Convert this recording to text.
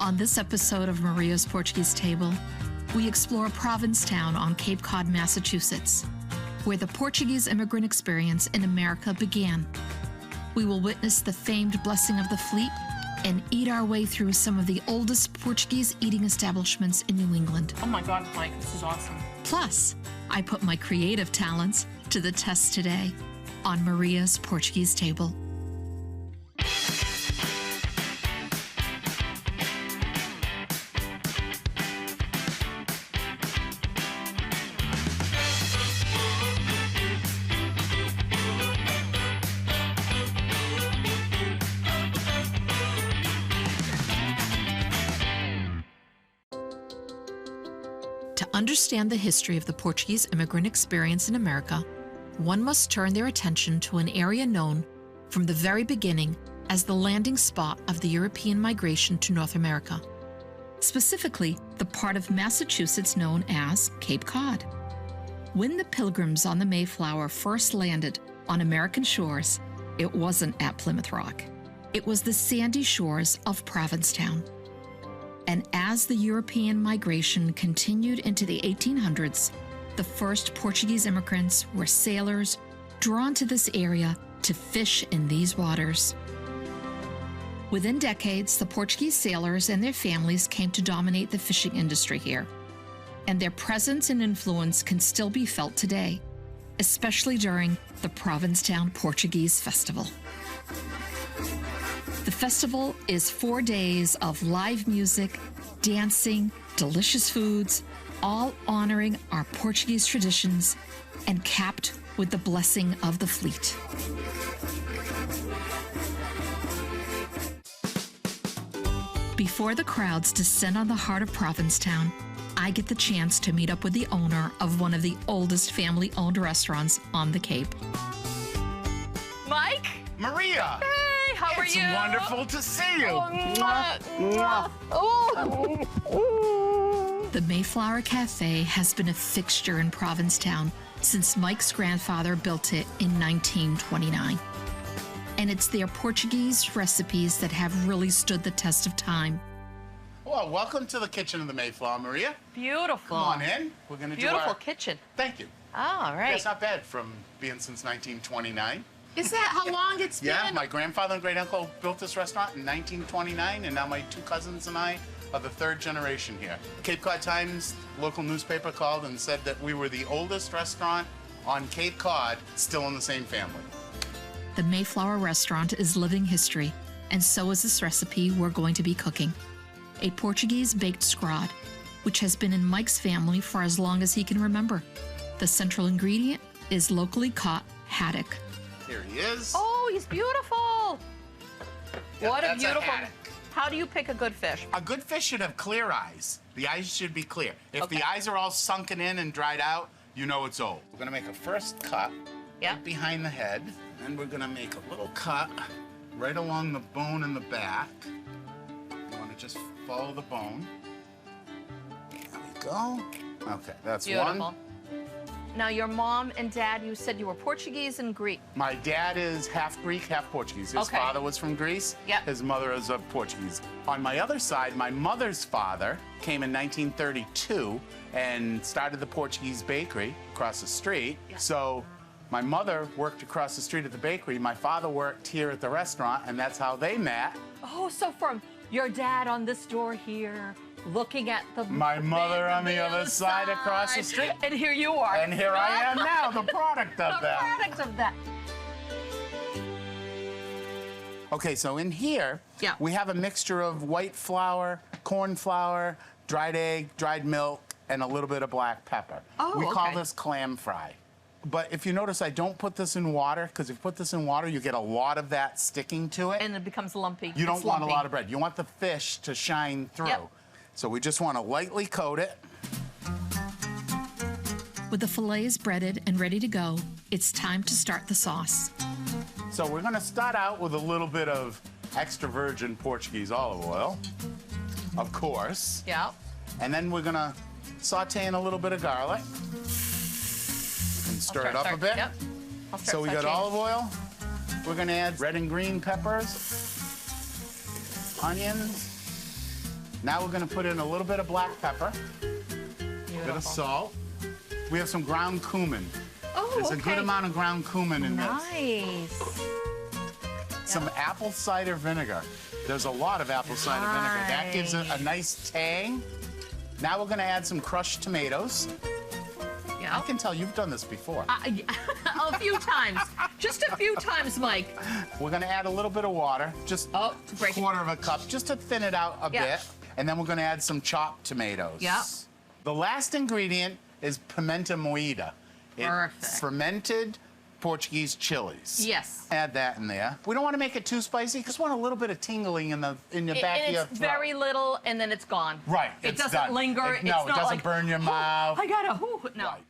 On this episode of Maria's Portuguese Table, we explore Provincetown on Cape Cod, Massachusetts, where the Portuguese immigrant experience in America began. We will witness the famed blessing of the fleet and eat our way through some of the oldest Portuguese eating establishments in New England. Oh my God, Mike, this is awesome. Plus, I put my creative talents to the test today on Maria's Portuguese Table. To understand the history of the Portuguese immigrant experience in America, one must turn their attention to an area known from the very beginning as the landing spot of the European migration to North America, specifically the part of Massachusetts known as Cape Cod. When the Pilgrims on the Mayflower first landed on American shores, it wasn't at Plymouth Rock. It was the sandy shores of Provincetown. And as the European migration continued into the 1800s, the first Portuguese immigrants were sailors drawn to this area to fish in these waters. Within decades, the Portuguese sailors and their families came to dominate the fishing industry here, and their presence and influence can still be felt today, especially during the Provincetown Portuguese Festival. The festival is 4 days of live music, dancing, delicious foods, all honoring our Portuguese traditions and capped with the blessing of the fleet. Before the crowds descend on the heart of Provincetown, I get the chance to meet up with the owner of one of the oldest family-owned restaurants on the Cape. Mike? Maria! Hey, how are you? It's wonderful to see you. The Mayflower Cafe has been a fixture in Provincetown since Mike's grandfather built it in 1929. And it's their Portuguese recipes that have really stood the test of time. Well, welcome to the kitchen of the Mayflower, Maria. Beautiful. Come on in. We're going to do our... Beautiful kitchen. Thank you. All right. That's not bad from being since 1929. Is that how long it's been? Yeah, my grandfather and great uncle built this restaurant in 1929, and now my two cousins and I are the third generation here. Cape Cod Times, local newspaper, called and said that we were the oldest restaurant on Cape Cod, still in the same family. The Mayflower restaurant is living history, and so is this recipe we're going to be cooking. A Portuguese baked scrod, which has been in Mike's family for as long as he can remember. The central ingredient is locally caught haddock. Here he is. Oh, he's beautiful. Yeah, What a that's beautiful... haddock. How do you pick a good fish? A good fish should have clear eyes. The eyes should be clear. If Okay. the eyes are all sunken in and dried out, you know it's old. We're gonna make a first cut right behind the head, and we're gonna make a little cut right along the bone in the back. You wanna just follow the bone. There we go. Okay, that's Beautiful. one. Now, your mom and dad, you said you were Portuguese and Greek. My dad is half Greek, half Portuguese. His Okay. father was from Greece. Yep. His mother is of Portuguese. On my other side, my mother's father came in 1932 and started the Portuguese bakery across the street. Yeah. So my mother worked across the street at the bakery. My father worked here at the restaurant, and that's how they met. Oh, so from your dad on this door here, looking at the... My mother on the other side across the street. And here you are. And here I am now, the product of The that. product of that. Okay, so in here, Yeah. we have a mixture of white flour, corn flour, dried egg, dried milk, and a little bit of black pepper. Oh, we call okay. this clam fry. But if you notice, I don't put this in water, because if you put this in water, you get a lot of that sticking to it. And it becomes lumpy. You don't It's want lumpy. a lot of bread. You want the fish to shine through. Yep. So we just want to lightly coat it. With the fillets breaded and ready to go, it's time to start the sauce. So we're going to start out with a little bit of extra virgin Portuguese olive oil, of course. Yeah. And then we're going to saute in a little bit of garlic. And stir it up a bit. Yep. I'll start So we got sauteing. olive oil. We're going to add red and green peppers, onions, Now we're gonna put in a little bit of black pepper, a bit of salt. We have some ground cumin. Oh, There's a good amount of ground cumin in this. Nice. Some apple cider vinegar. There's a lot of apple cider vinegar. That gives it a nice tang. Now we're gonna add some crushed tomatoes. Yeah. I can tell you've done this before. A few times. Just a few times, Mike. We're gonna add a little bit of water, just a break it. quarter of a cup, just to thin it out a bit. And then we're gonna add some chopped tomatoes. Yeah. The last ingredient is pimenta moída. Perfect. It's fermented Portuguese chilies. Yes. Add that in there. We don't want to make it too spicy. Just want a little bit of tingling in the back of your throat. And it's very little, and then it's gone. Right. It it's doesn't done. linger. No, it's it not doesn't like, burn your mouth. I gotta. No. Right.